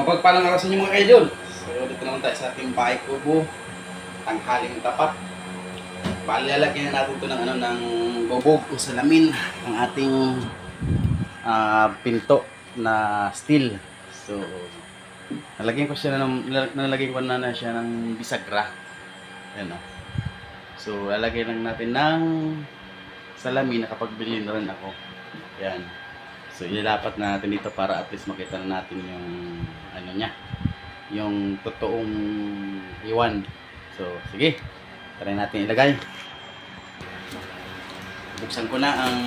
Mapagpalang araw sa inyo mga kaidol. So, dito naman tayo sa ating bahay kubo. Tanghaling tapat. Palalagyan na natin ito ng, ng bubog o salamin ng ating pinto na steel. So, nalagyan ko na siya ng bisagra. Ayan o. So, lalagyan lang natin ng salamin na kapag bilhin na rin ako. Ayan. So, ilalapat na natin dito para at least makita na natin yung ano niya, yung totoong iwan. So, sige. Try natin ilagay. Buksan ko na ang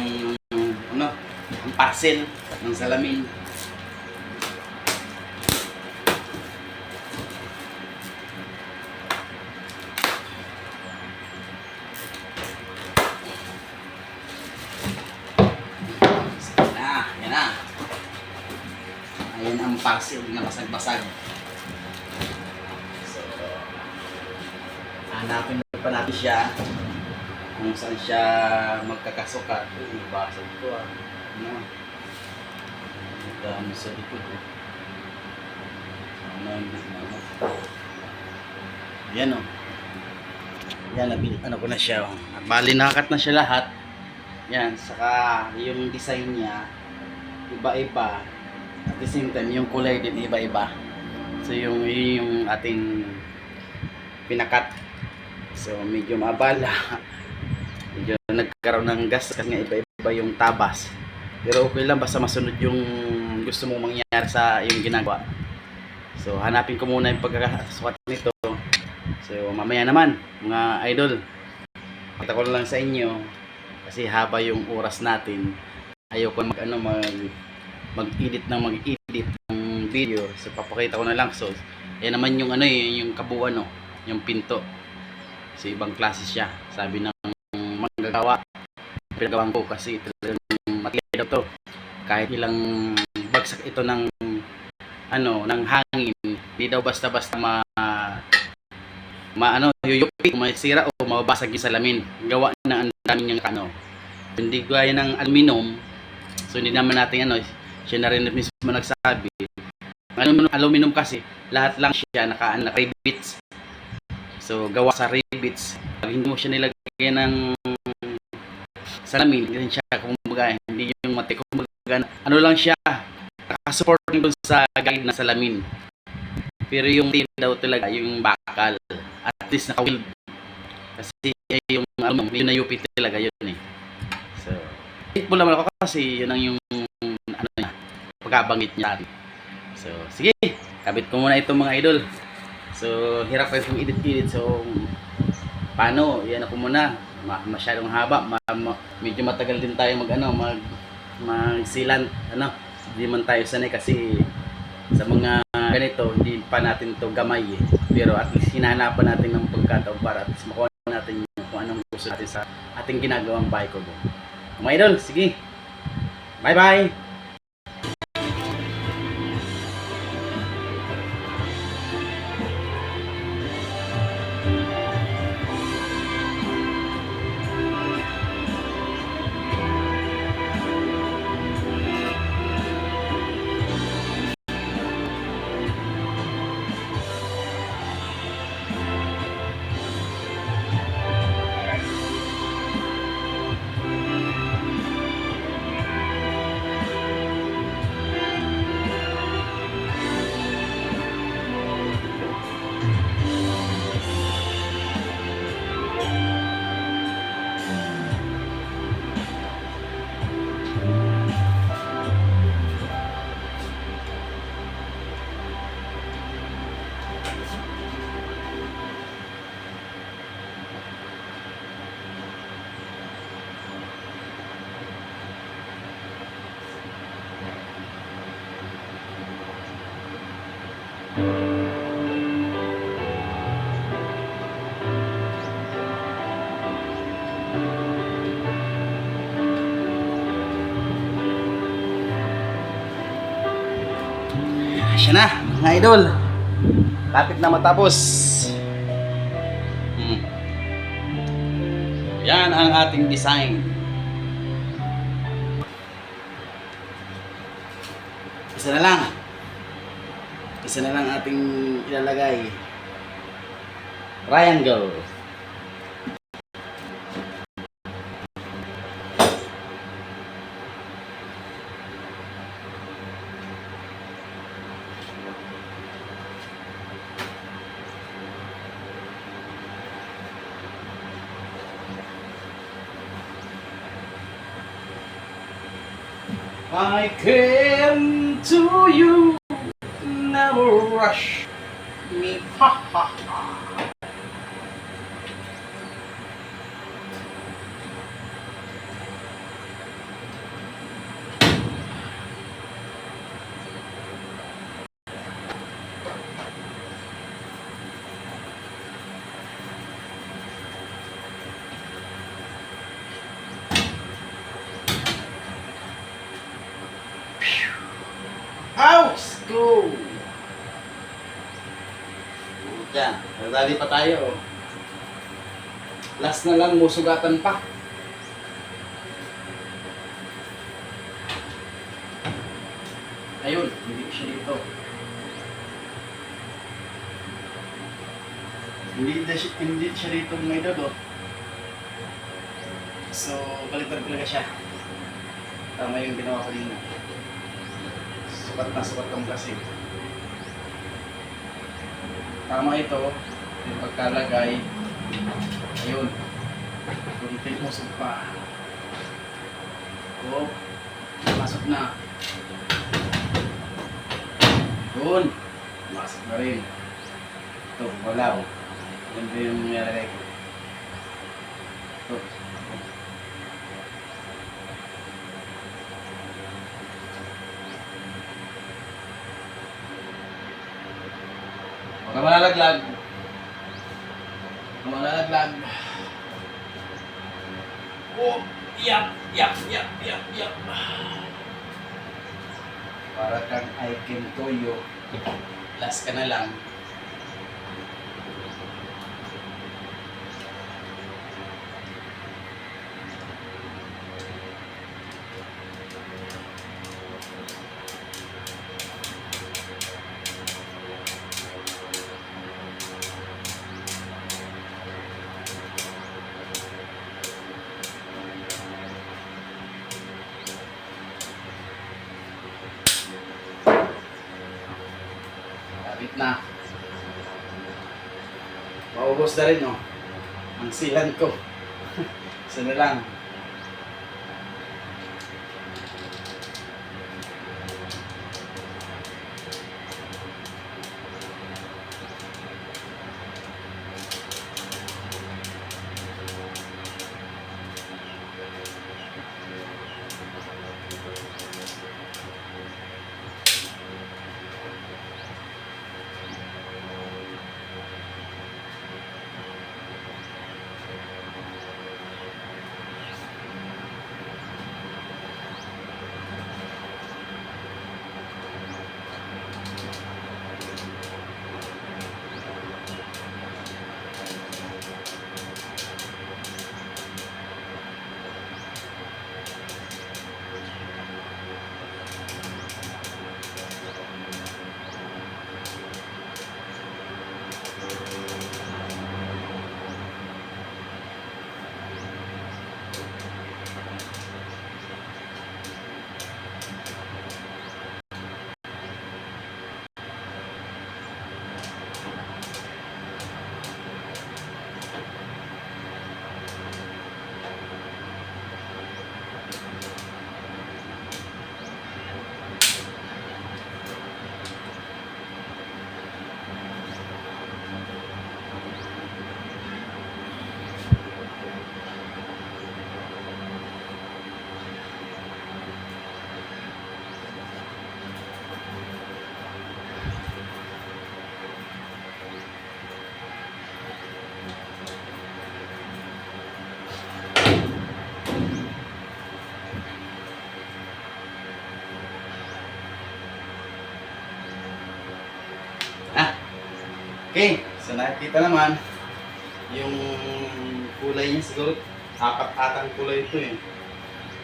ang parcel ng salamin. Ayan ang parcel na basag-basag. So, hanapin pa natin siya kung saan siya magkakasukat. Basag ko ano? Dami sa likod. Yan o. Yan, ano ko na siya. Bali, nakakat na siya lahat. Yan, saka yung design niya, iba-iba. At the same time, yung kulay din iba-iba. So, yung ating pinakat. So, medyo mabala. Medyo nagkaroon ng gas kasi nga iba-iba yung tabas. Pero okay lang, basta masunod yung gusto mong mangyari sa yung ginagawa. So, hanapin ko muna yung pagkakasukat nito. So, mamaya naman, mga idol, pagkakita ko lang sa inyo kasi haba yung oras natin. Ayoko mag-edit ng video. So, papakita ko na lang. So, yan naman yung yung kabuuan, yung pinto. So, ibang klase siya. Sabi ng manggagawa, pinagawan ko kasi talagang matibay daw to. Kahit ilang bagsak ito ng ng hangin, hindi daw basta-basta yuyupi, masira o mababasag yung salamin. Gawa na ang dami niyang hindi gaya ng aluminum. So, hindi naman natin siya na rin mismo nagsabi. Aluminum kasi, lahat lang siya naka-rivets. So, gawa sa rivets. Pag hindi mo siya nilagyan ng salamin, hindi siya, kumbaga, hindi yung mati, kumbaga, lang siya, nakasupport dun sa guide na salamin. Pero yung tin daw talaga, yung bakal, at least naka-weld. Kasi yung yun na UP talaga yun So, thankful naman ako kasi yun ang yung pagkabanggit niya. So, sige, kabit ko muna itong mga idol. So, hirap kayo kung edit-edit. So, paano? Yan ako muna. Masyadong haba. Medyo matagal din tayo mag-sealant. Hindi man tayo sanay kasi sa mga ganito, hindi pa natin to gamay Pero at least hinahanapan natin ng pagkataon para at least makuha natin kung anong gusto natin sa ating ginagawang bahay ko. Mga idol, sige. Bye-bye! Siya na, mga idol. Lapit na matapos. Yan ang ating design. Isa na lang. Isa na lang ating ilalagay. Triangle. I came to you, never rush me, ha ha ha. House! Go! Yan, nagdali pa tayo. Last na lang, musugatan pa. Ayun, hindi siya dito. Hindi siya dito may dodo. So, baliktad talaga siya. Tama yung ginawa ko din. Sukat ang plastic. Tama ito, yung pagkalagay. Ayun. Kunting usog pa. O, masok na. Yun. Masok na rin. Ito, wala o. Yan ba yung nilalagay ko? Ito. Huwag ka malalaglag. Huwag ka malalaglag. Oh, yap. Para kang I can toyo. Last ka na lang. Kapit na. Maubos na rin, no? Ang silan ko. Isa na lang. Okay, so nakikita naman yung kulay niya, siguro apat-atang kulay ito eh.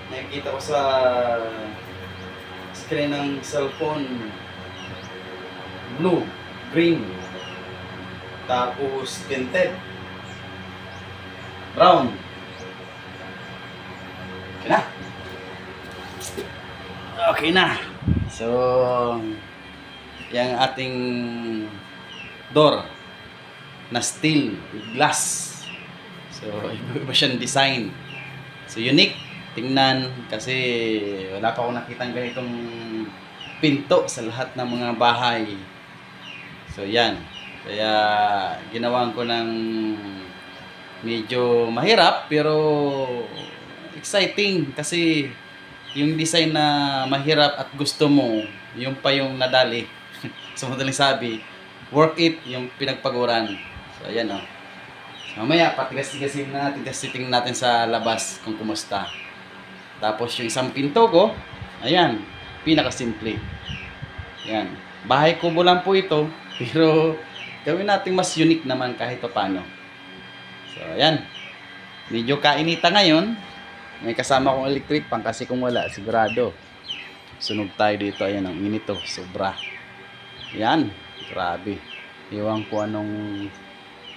Nakikita ko sa screen ng cellphone blue, green, tapos tinted, brown. Okay na. Okay na. So, yung ating door na steel, glass. So, iba siyang design. So, unique. Tingnan kasi wala pa akong nakitang ganitong pinto sa lahat ng mga bahay. So, yan. Kaya, ginawan ko ng medyo mahirap pero exciting kasi yung design na mahirap at gusto mo, yung pa yung nadali. So, madaling sabi, work it yung pinagpaguran. So, ayan o. Mamaya, patigas-tigasin natin, tingnan natin sa labas kung kumusta. Tapos yung isang pinto ko, ayan, pinakasimple. Ayan, bahay kubo lang po ito, pero gawin natin mas unique naman kahit pa paano. So, ayan, medyo kainita ngayon. May kasama kong electric pan kasi kung wala, sigurado sunog tayo dito. Ayan, ang init to, sobra. Ayan, grabe. Iwan ko anong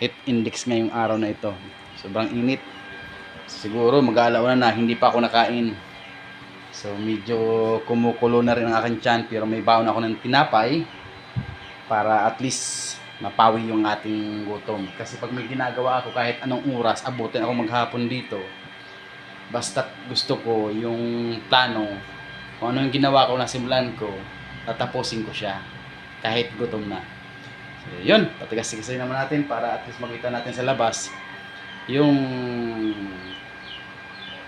heat index ngayong araw na ito. Sobrang init. Siguro mag-aalauna na, hindi pa ako nakain. So medyo kumukulo na rin ang aking tiyan, pero may baon ako ng tinapay para at least mapawi yung ating gutom. Kasi pag may ginagawa ako kahit anong oras, abutin ako maghapon dito. Basta gusto ko yung plano, kung ano yung ginawa ko na simulan ko, tatapusin ko siya kahit gutom na. So yun, patigas-tigasin naman natin para at least makita natin sa labas yung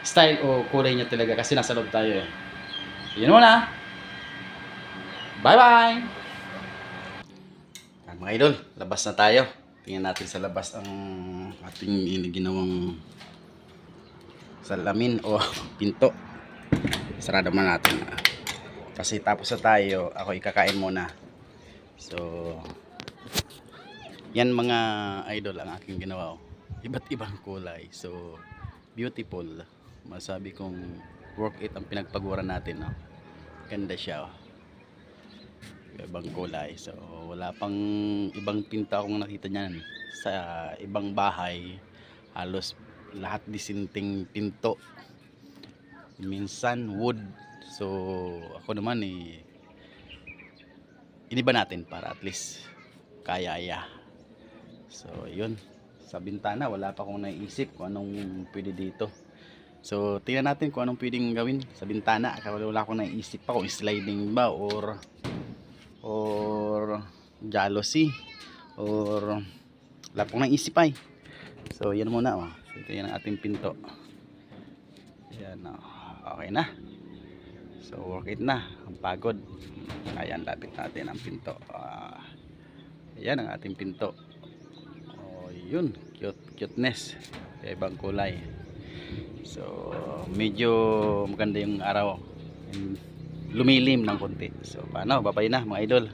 style o kulay niya talaga kasi nasa loob tayo eh. Yun muna. Bye bye. Mga idol, labas na tayo. Tingnan natin sa labas ang ating ginawang salamin o pinto. Sarado man natin. Kasi tapos na tayo, ako ikakain muna. So, yan mga idol ang aking ginawa. Iba't ibang kulay. So, beautiful. Masabi kong work it ang pinagpaguran natin. No? Ganda siya. Oh. Ibang kulay. So, wala pang ibang pinto akong nakita niyan. Sa ibang bahay, halos lahat disinting pinto. Minsan wood. So, ako naman iniba natin para at least kaya-aya. So, yun. Sa bintana, wala pa akong naisip kung anong pwede dito. So, tingnan natin kung anong pwedeng gawin sa bintana. Wala akong naisip pa kung sliding ba or jealousy or wala akong naisip ay. So, yan muna. Oh. So, ito yan ang ating pinto. Yan. Oh. Okay na. So, work it na. Ang pagod. Ayan, lapit natin ang pinto. Ayan ang ating pinto. Oh, yun. Cuteness. Ibang kulay. So, medyo maganda yung araw. Lumilim ng konti. So, paano? Babay na mga idol.